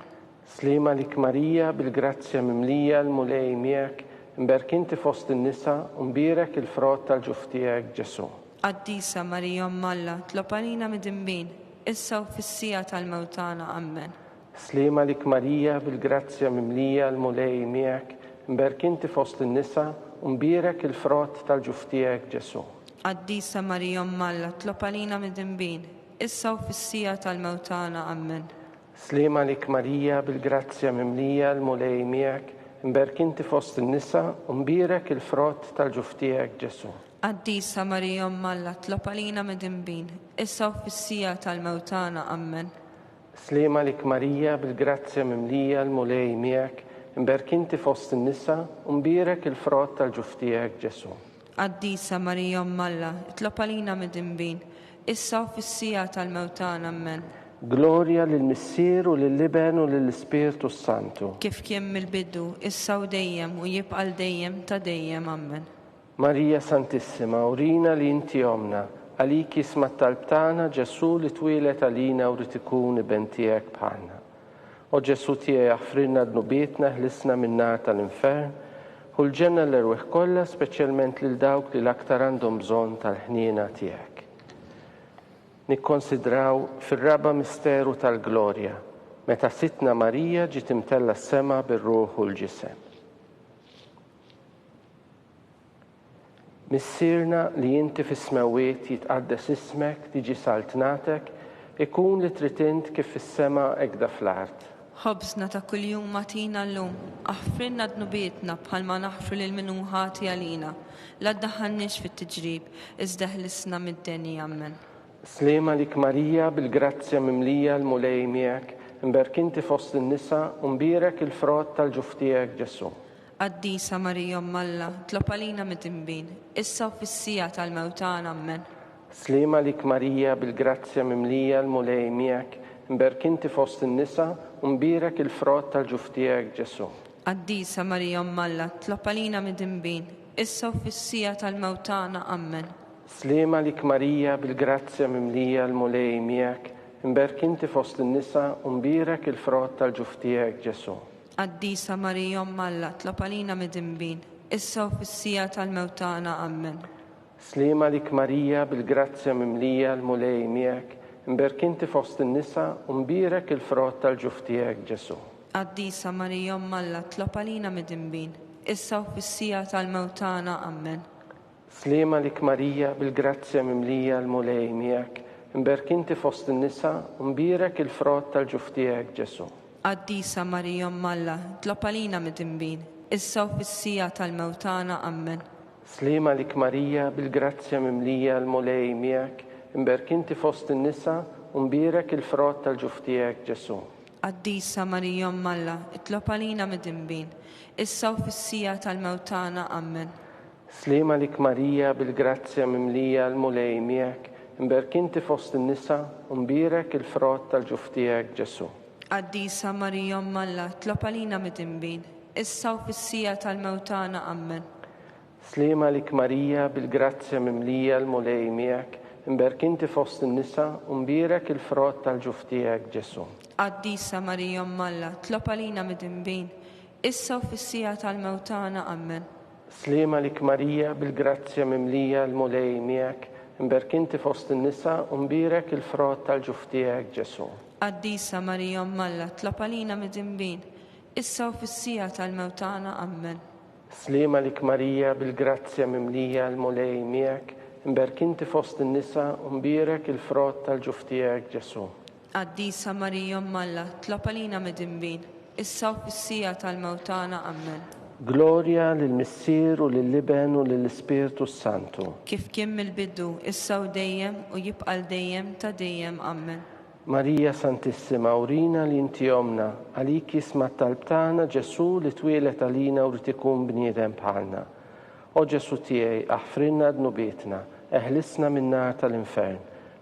سليمة لك ماريا بالجراتيا مملية المولي ميك مبارك انت فوسط النساء ومبيرك الفروت تالجفتيك جسو. Qaddisa Marija Umm Alla, itlob għalina mid-dinbin, issa u fis-sija tal-mewt tagħna. Amen. سليمة لك ماريا بالجراتيا مملية المولي ميك مبارك انت فوسط النساء ومبيرك الفروت تالجفتيك جسو. Qaddisa Marija Umm Alla, itlob għalina mid-dinbin, issa u fis-sija tal-mewt tagħna. Amen. سليمة لك ماريا بالجراتيا مملية المولي ميك مبارك انت فوسط النساء ومبيرك الفروت تالجفتيك جسو. Qaddisa Marija Umm Alla, itlob għalina mid-dinbin, issa u fis-sija tal-mewt tagħna. Amen. سليمة لك ماريا بالجراتيا مملية المولي ميك مبارك انت فوسط النساء ومبيرك الفروت تالجفتيك جسو. Qaddisa Marija Umm Alla, itlob għalina mid-dinbin, issa u fis-sija tal-mewt tagħna. Amen. Gloria للمسير ولللبن وللسبيرتو السانتو. Kif kien mill-bidu, issa u dejjem u jibqa' dejjem ta' dejjem. Amen. ماريا سانتissima ورينا li inti omna għaliki isma talbtana Ġesu li twilet għalina u ritikun bentijek bħalna. O Ġesu tijaj jaffrinna d-nubietna ħlisna minna tal-infern u l-ġenna l-erweħ kolla speċjalment lil dawk li l-aktar għandhom bżon tal-ħnina tijek. Nikkonsidraw fil-raba misteru tal-glorja meta sitna Marija ġiet imtella s-sema bir-ruħ u l-ġisem. Missirna li inti fis-smawiet jitqaddes ismek, tiġi saltnatek, ikun li tritint kif fis-sema ekda fl-art. Ħobżna ta' kuljum matina llum, aħfrinna d-nubietna bħalma naħfru lil min hu ħati għalina, la ddaħħalniex fit-tiġrib, iżda ħlisna mid-denja. Amen. Slima lik Marija bil-grazzja mimlija l-mulej miegħek, mberk inti fost in-nisa u mbirek il-frott tal-ġuftijek Ġesu. Qaddisa Marija Umm Alla, tlob għalina mid-dinbin, issa u fis-sija tal-mewt tagħna. Amen. Slima lik Marija bil-grazzja mimlija l-mulej miegħek, mberk inti fost in-nisa u mbirek il-frott tal-ġuftijek Ġesu. Qaddisa Marija Umm Alla, tlob għalina mid-dinbin, issa u fis-sija tal-mewt tagħna. Amen. Slima lik Marija bil-grazzja mimlija l-mulej miegħek, mberk inti fost in-nisa u mbirek il-frott tal-ġuftijek Ġesu. Qaddisa Marija Umm Alla, tlob għalina mid-dinbin, issa u fis-sija tal-mewt tagħna. Amen. Slima lik Marija bil-grazzja mimlija l-mulej miegħek, mberk inti fost in-nisa u mbirek il-frott tal-ġuftijek Ġesu. Qaddisa Marija Umm Alla, tlob għalina mid-dinbin, issa u fis-sija tal-mewt tagħna. Amen. Slima lik Marija bil-grazzja mimlija l-mulej miegħek, mberk inti fost in-nisa u mbirek il-frott tal-ġuftijek Ġesu. Qaddisa Marija Umm Alla, tlob għalina mid-dinbin, issa u fis-sija tal-mewt tagħna. Amen. Slima lik Marija bil-grazzja mimlija l-mulej miegħek, mberk inti fost in-nisa u mbirek il-frott tal-ġuftijek Ġesu. Qaddisa Marija Umm Alla, tlob għalina mid-dinbin, issa u fis-sija tal-mewt tagħna. Amen. Slima lik Marija bil-grazzja mimlija l-mulej miegħek, mberk inti fost in-nisa u mbirek il-frott tal-ġuftijek Ġesu. Qaddisa Marija Umm Alla, tlob għalina mid-dinbin, issa u fis-sija tal-mewt tagħna. Amen. Slima lik Marija bil-grazzja mimlija l-mulej miegħek, imberk inti fost in-nisa u mbierek il-frott tal-ġuf tiegħek Ġesu. Qaddisa Marija Umm Alla, tlob għalina mid-dinbin, issa u fis-sija tal-mewtana. Amen. Slima lik Marija bil-grazzja mimlija l-mulej miegħek, imberk inti fost in-nisa u mbierek il-frott tal-ġuf tiegħek Ġesu. Qaddisa Marija Umm Alla, tlob għalina mid-dinbin, issa u fis-sija tal-mewtana. Amen. Slima lik Marija bil-grazzja mimlija l-mulej miegħek, imberk inti fost in-nisa u mbierek il-frott tal-ġuf tiegħek Ġesu. Qaddisa Marija Umm Alla, tlob għalina mid-dinbin, issa u fis-sija tal-mewtana. Amen. Gloria lill-Missier u lill-Liben u lill-Ispirtu Santu. Kif kien mill-bidu, issa u dejjem u jibqa' dejjem ta' dejjem. Amen. Marija Santissima, urina li inti omna, għalik jisma t-talb tagħna Ġesu li twilet għalina u rrid ikun bniedem bħalna. O Ġesu tiegħi, aħfrinna dnubietna, eħlisna min-nar tal-infern,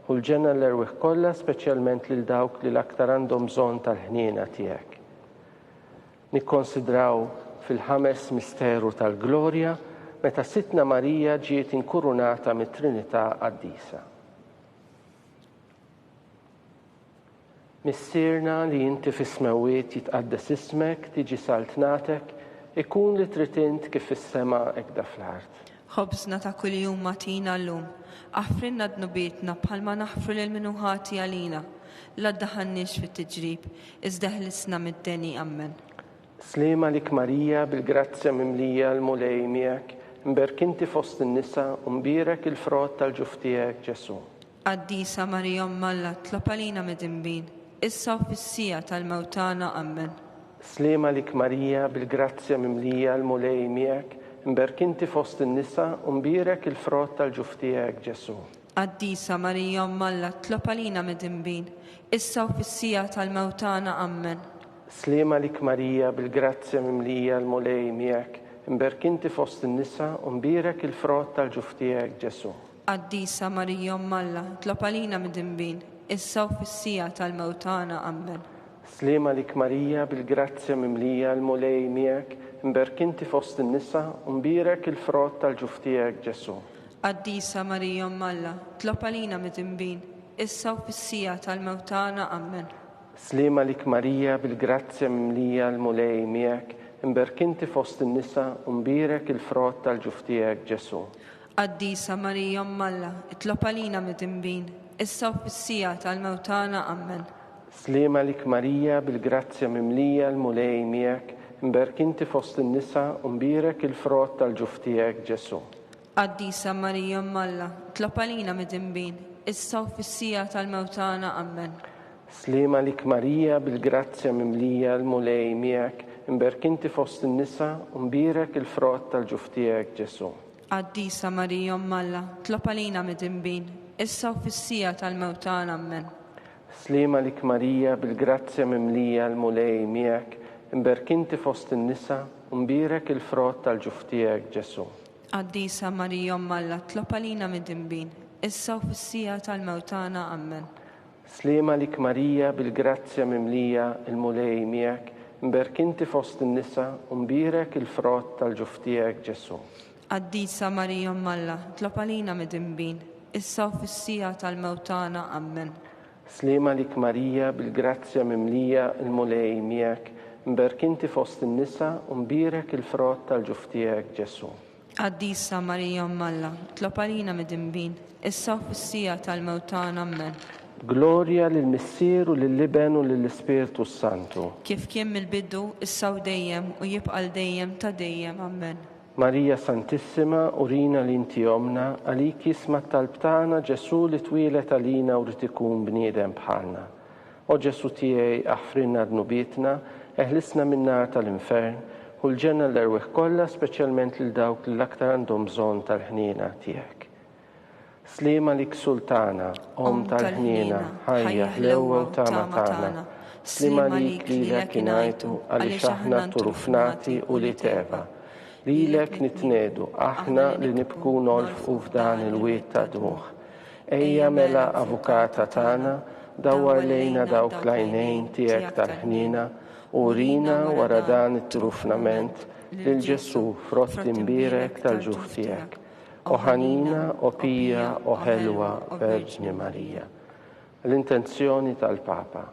u l-ġenna l-erwieħ kollha speċjalment lil dawk li l-aktar għandhom bżonn tal-ħniena tiegħek. Nikkonsidraw fil-ħames misteru tal-Glorja meta Sitna Marija ġiet inkurunata mit-Trinità Qaddisa. Missierna li inti fis-smawiet jitqaddes ismek, tiġi saltnatek, ikun li trid int kif fis-sema hekk fl-art. Ħobżna ta' kuljum matina llum, aħfrinna dnubietna bħalma naħfru lil minuħati għalina, la ddaħħalniex fit-tiġrib, iżda ħlisna mid-deni. Amen. Slima lik Marija bil-grazzja mimlija l-mulej miegħek, imberk inti fost in-nisa u mbierek il-frott tal-ġuf tiegħek Ġesu. Qaddisa Marija Umm Alla, tlob għalina mid-dinbin, issa u fis-sija tal-mewtana. Amen. Slima lik Marija bil-grazzja mimlija l-mulej miegħek, imberk inti fost in-nisa u mbierek il-frott tal-ġuf tiegħek Ġesu. Qaddisa Marija Umm Alla, tlob għalina mid-dinbin, issa u fis-sija tal-mewtana. Amen. Slima lik Marija bil-grazzja mimlija l-mulej miegħek, imberk inti fost in-nisa u mbierek il-frott tal-ġuf tiegħek Ġesu. Qaddisa Marija Umm Alla, tlob għalina mid-dinbin, issa u fis-sija tal-mewtana. Amen. Slima lik Marija bil-grazzja mimlija l-mulej miegħek, imberk inti fost in-nisa u mbierek il-frott tal-ġuf tiegħek Ġesu. Qaddisa Marija Umm Alla, tlob għalina mid-dinbin, issa u fis-sija tal-mewtana. Amen. Slima lik Marija bil-grazzja mimlija l-mulej miegħek, imberk inti fost in-nisa u mbierek il-frott tal-ġuf tiegħek Ġesu. Qaddisa Marija Umm Alla, tlob għalina mid-dinbin, issa u fis-sija tal-mewtana. Amen. Slima lik Marija bil-grazzja mimlija l-mulej miegħek, imberk inti fost in-nisa u mbierek il-frott tal-ġuf tiegħek Ġesu. Qaddisa Marija Umm Alla, tlob għalina mid-dinbin, issa u fis-sija tal-mewtana. Amen. Slima lik Marija bil-grazzja mimlija l-mulej miegħek, imberk inti fost in-nisa u mbierek il-frott tal-ġuf tiegħek Ġesu. Qaddisa Marija Umm Alla, tlob għalina mid-dinbin, issa u fis-sija tal-mewtana. Amen. Slima lik Marija bil-grazzja mimlija l-mulej miegħek, imberk inti fost in-nisa u mbierek il-frott tal-ġuf tiegħek Ġesu. Qaddisa Marija Umm Alla, tlob għalina mid-dinbin, issa u fis-sija tal-mewtana. Amen. Slima lik Marija bil-grazzja mimlija l-mulej miegħek, imberk inti fost in-nisa u mbierek il-frott tal-ġuf tiegħek Ġesu. Qaddisa Marija Umm Alla, tlob għalina mid-dinbin, issa u fis-sija tal-mewtana. Amen. Slima lik Marija bil-grazzja mimlija l-mulej miegħek, imberk inti fost in-nisa u mbierek il-frott tal-ġuf tiegħek Ġesu. Qaddisa Marija Umm Alla, tlob għalina mid-dinbin, issa u fis-sija tal-mewtana. Amen. Gloria lill-Missier u lill-Liben u lill-Ispirtu Santu. Kif kien mill-bidu, issa u dejjem u jibqa' dejjem ta' dejjem. Amen. Marija Santissima, urina li inti omna, għalik jisma t-talb tagħna Ġesu li twilet għalina u rrid ikun bniedem bħalna. O Ġesu tiegħi, aħfrinna dnubietna, eħlisna min-nar tal-infern, u l-ġenna l-erwieħ kollha speċjalment lil dawk li l-aktar għandhom bżonn tal-ħniena tiegħek. Slima lik Sultana, om tal-ħniena, ħajja ħlewwa u tama tagħna. Slima lik lilek ingħajtu għaliex aħna turufnati u li teva. Lilek nitnedu, aħna li nibku nolfqu f'dan il-wiet ta' dmuħ. Ejja mela avukata tagħna, dawwar lejna dawk l-għajnejn tiegħek tal-ħniena, u rina wara dan it-trufnament lil Ġesu frott imbierek tal-ġuf tiegħek. o ħanina, o pija, o ħelwa, Verġni Marija. L-intenzjoni tal-Papa.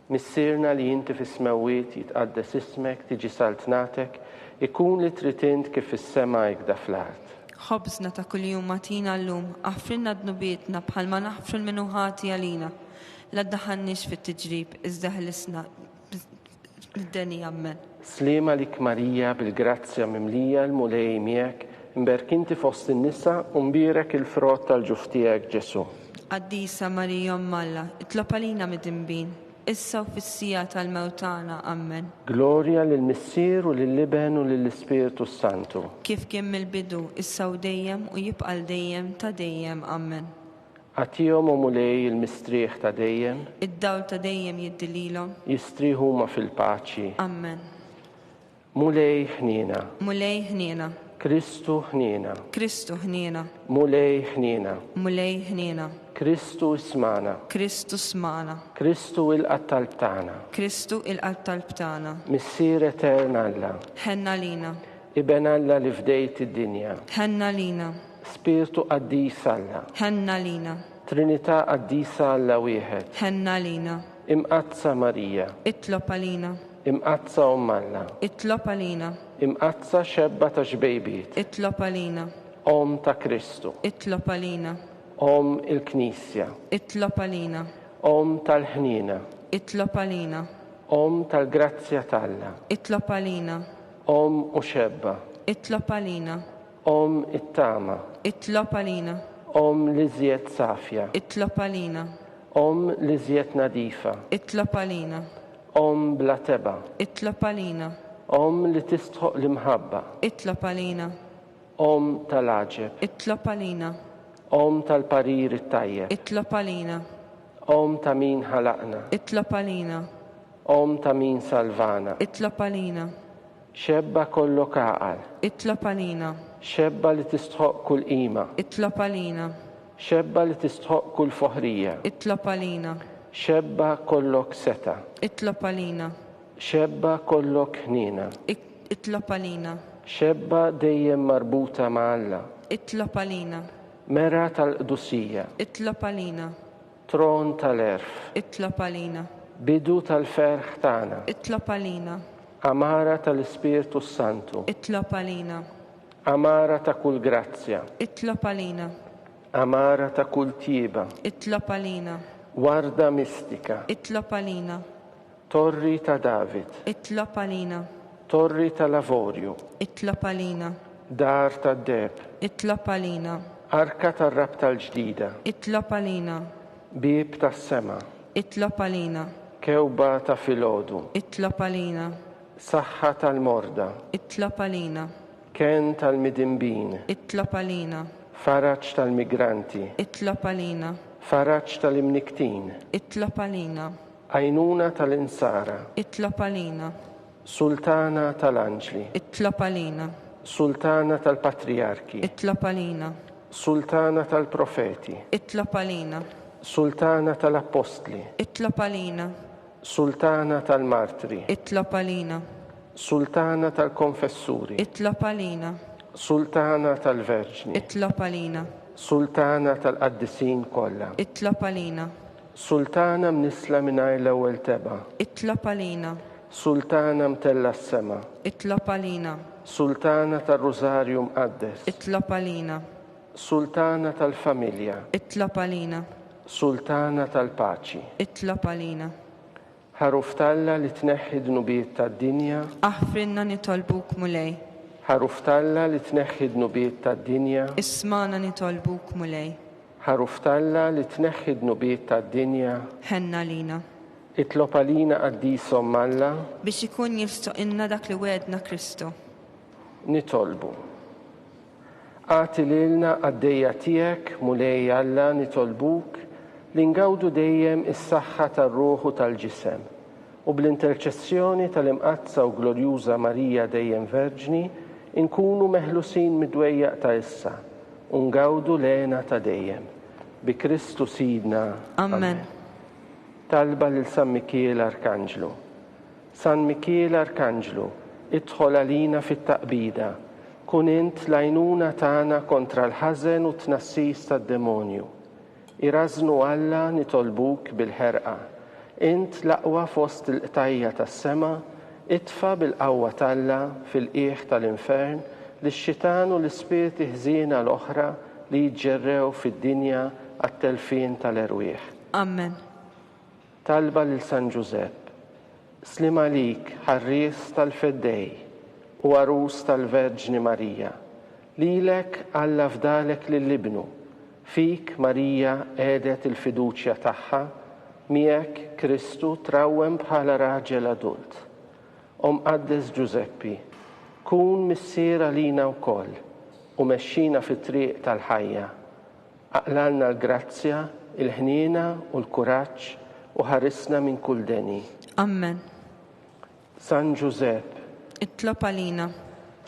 Missirna li inti fis-smawiet jitqaddes ismek, tiġi saltnatek, ikun li tritint kif fis-sema jgda fl-art. ħobżna ta' kuljum matina llum, aħfrinna dnubietna bħalma naħfru l-minuħati għalina. La ddaħannix fit-tiġrib, iżda ħlisna id-deni ammen. Slima lik Marija bil-grazzja mimlija l-mulej miegħek, imberkinti fost in-nisa u mbirek il-frott tal-ġuftijek Ġesu. Qaddisa Marija Alla, itlob għalina mid-dinbin, issa u fis-sija tal-mewtana ammen. Glorja lill-Missier u lill-Liben u lill-Ispiritu Santu. Kif kien mill-bidu, issa u dejjem u jibqa' dejjem ta' dejjem ammen. Għatijom u mulej il-mistrieħ ta' dejjem, Id-dawl ta' dejjem jiddililhom, jistriħu ma fil-paċi. ammen. Mulej ħnina, Mulej ħniena, Kristu ħnina, Kristu ħniena, mulej ħnina, mulej ħniena, Kristu ismana, Kristu smana, Kristu il-qattal tagħna, Kristu il-qalb tagħna, Missier etern Alla, ħenna lina, Iben Alla li fdejt id-dinja, ħenna lina, Spiritu qaddis Alla, ħenna lina, Trinità qaddisa Alla wieħed, ħenna lina, imqazza Marija, itlob għalina, imqazza Alla, itlob għalina, imqazza xebba ta' xbejbiet, itlob għalina, Om ta' Kristu, itlob għalina, Om il-Knisja, itlob għalina, Om tal-ħnina, itlob għalina, Om tal-grazzja talla, itlob għalina, Om u xebba, itlob għalina, Om it-tama, itlob għalina, Om li żjed safja, itlob għalina, Om li żjed nadifa, itlob għalina, Om bla teba, itlob għalina, Om li tistħoq l-imħabba, itlob għalina, Om tal-aġeb, itlob għalina, Om tal-parir it-tajjeb, itlob għalina, Om ta' min ħalaqna, itlob għalina, Om ta' min salvana, itlob għalina, xebba kollok għaqal, itlob għalina, xebba li tistħoq kull qima, itlob għalina, xebba li tistħoq kull foħrija, itlob għalina, xebba kollok seta, itlob għalina, xebba kollok ħnina, itlob għalina, xebba dejjem marbuta ma' Alla, itlob għalina, mera tal-qdusija, itlob għalina, tron tal-erf, itlob għalina, bidu tal-ferħ tagħna, itlob għalina, amara tal-Ispiritu Santu, itlob għalina, amara ta' kull grazzja, itlob għalina, amara ta' kull tjieba, itlob għalina, warda mistika, itlob għalina, torri ta' David, itlob għalina, torri ta' lavorju, itlob għalina, dar ta' deb, itlob għalina, arka ta' rab tal-ġdida, itlob għalina, bib ta' sema, itlob għalina, kewba ta' filodu, itlob għalina, saħħa tal-morda, itlob għalina, ken tal-midimbin, itlob għalina, faraġġ tal-migranti, itlob għalina, faraġġ tal-imniktin, itlob għalina, għajnuna tal-insara, itlob għalina, sultana tal-anġli, itlob għalina, sultana tal-patriarki, itlob għalina, sultana tal-profeti, itlob għalina, sultana tal-apostli, itlob għalina, sultana tal-martri, itlob għalina, sultana tal-konfessuri, itlob għalina, sultana tal-verġni, itlob għalina, sultana tal-qaddisin kollha, itlob għalina, sultana mnisla mingħajr l-ewwel teba, itlob għalina, sultana mtella s-sema, itlob għalina, sultana tal-Rożarju mqaddes, itlob għalina, sultana tal-familja, itlob għalina, sultana tal-paċi, itlob għalina, ħaruftalla li tneħħi dnubiet tad-dinja, aħfrinna nitolbuk mulej, ħaruftalla li tneħħi dnubiet tad-dinja, ismana nitolbuk mulej, ħaruftalla li tneħħi dnubiet tad-dinja, ħenna lina, itlob għalina qaddisom Alla, biex ikun jilstoqilna dak li wedna Kristu. nitolbu. Għati lilna għaddejja tiegħek mulej Alla nitolbuk li ngawdu dejjem is-saħħa tar-ruħu tal-ġisem u bl-interċessjoni tal-imqazza u glorjuża Marija dejjem Verġni inkunu meħlusin mid-dwejjaq ta' issa u ngawdu lena ta' dejjem. Bi Kristu Sidna. Amen. Talba lil San Mikiel Arkanġlu. San Mikiel Arkanġlu, idħol għalina fit-taqbida kun int lajnuna tagħna kontra l-ħażen u tnassis tad-demonju. Irażnu Alla nitolbuk bil-ħerqa. Int l-aqwa fost il-qtajja tas-sema, itfa bil-qawwa talla fil-qiegħ tal-infern lix-xitan u l-ispirti ħżiena l-oħra li jġerrew fid-dinja għat-telfin tal-erwieħ. Amen. Talba lil San Giuseppe, slim għalik ħarries tal-feddej u għarus tal-Verġni Marija, lilek Alla fdalek lill-ibnu, fik Marija għedet il-fiduċja tagħha, miegħek Kristu trawwem bħala raġel adult. Qaddes Giuseppi, kun missiera lina wkoll u mexxina fit-triq tal-ħajja. Aqlalna l-grazzja, il-ħniena u l-kuraġġ u ħarisna minn kull deni. Amen. San Giuseppe, itlob għalina.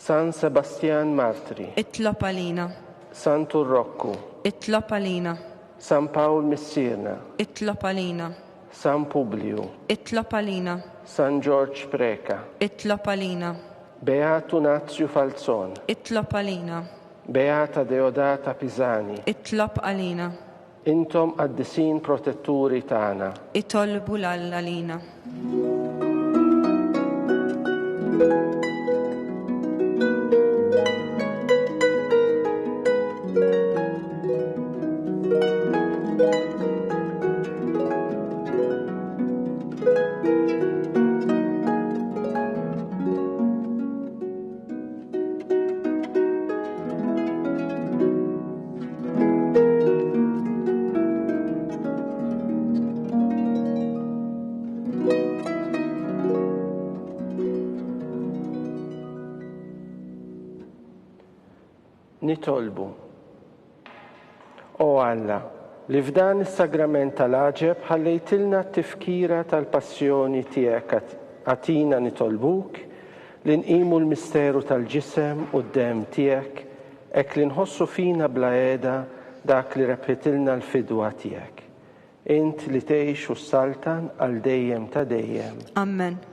San Sebastian Martri, itlob għalina. San Turrokku, itlob għalina. San Pawl Missirna, itlob għalina. San Publiu, itlob għalina. San George Preka, itlob għalina. Beatu Nazju Falzon, itlob għalina. Beata Deodata Pisani, itlob għalina. intom qaddisin protetturi tagħna. Itolbu l-għalina. Nitolbu. O Alla, li f'dan is-sagrament tal-aġeb ħallejtilna t-tifkira tal-passjoni tiegħek għatina nitolbuk li nqimu l-misteru tal-ġisem u d-dem tiegħek hekk li nħossu fina bla qiegħda dak li rebħitilna l-fidwa tiegħek. Int li tgħix u ssaltan għal dejjem ta' dejjem. Amen.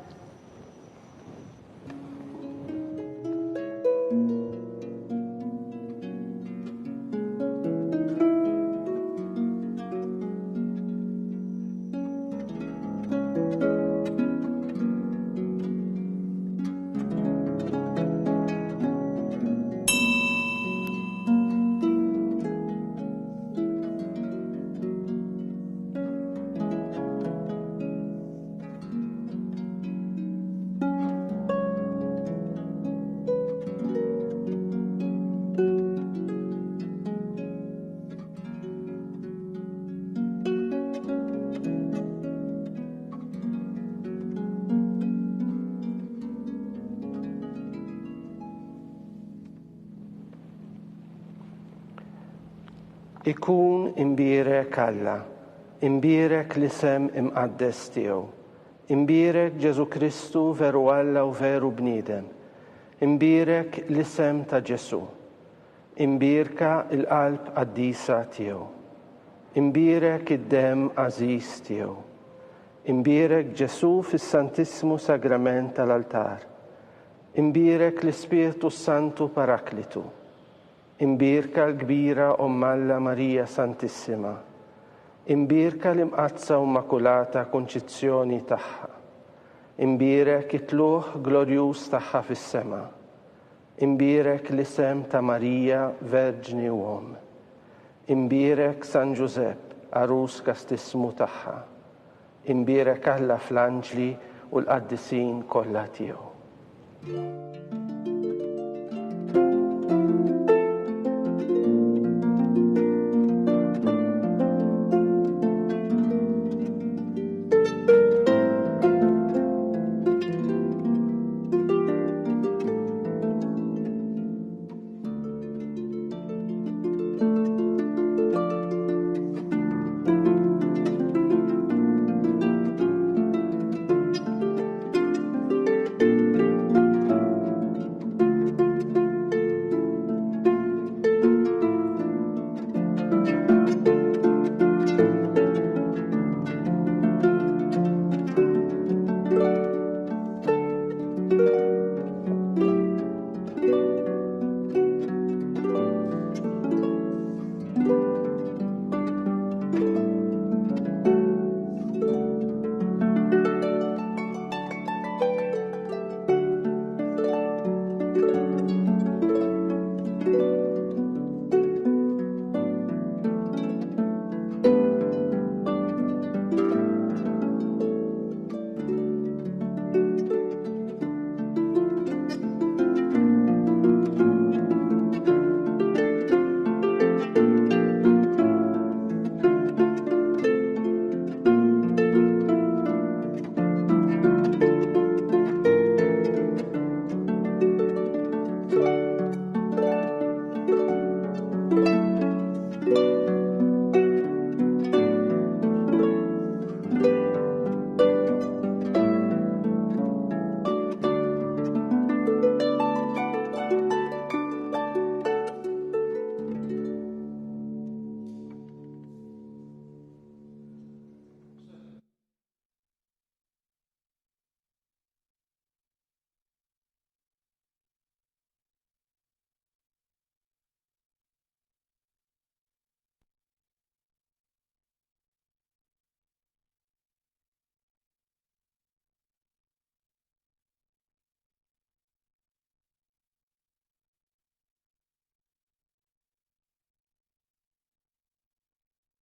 Ikun imbierek Alla, imbierek l-isem imqaddes tiegħu, imbierek Ġesu Kristu veru Alla u veru bniedem, imbierek l-isem ta' Ġesu, imbierka l-qalb qaddisa tiegħu, imbierek id-dem għażiż tiegħu, imbierek Ġesu fis-Santissimu Sagrament tal-altar, imbierek l-Ispiritu Santu Paraklitu, imbierka l-kbira Alla Marija Santissima, imbierka l-imqazza u makulata konċizzjoni tagħha, imbierek it-tluħ glorjuż tagħha fis-sema, imbierek l-isem ta' Marija Verġni u Om, imbierek San Giuseppe arus kastismu tagħha, imbierek Alla fl-anġli u l-qaddisin kollha tiegħu.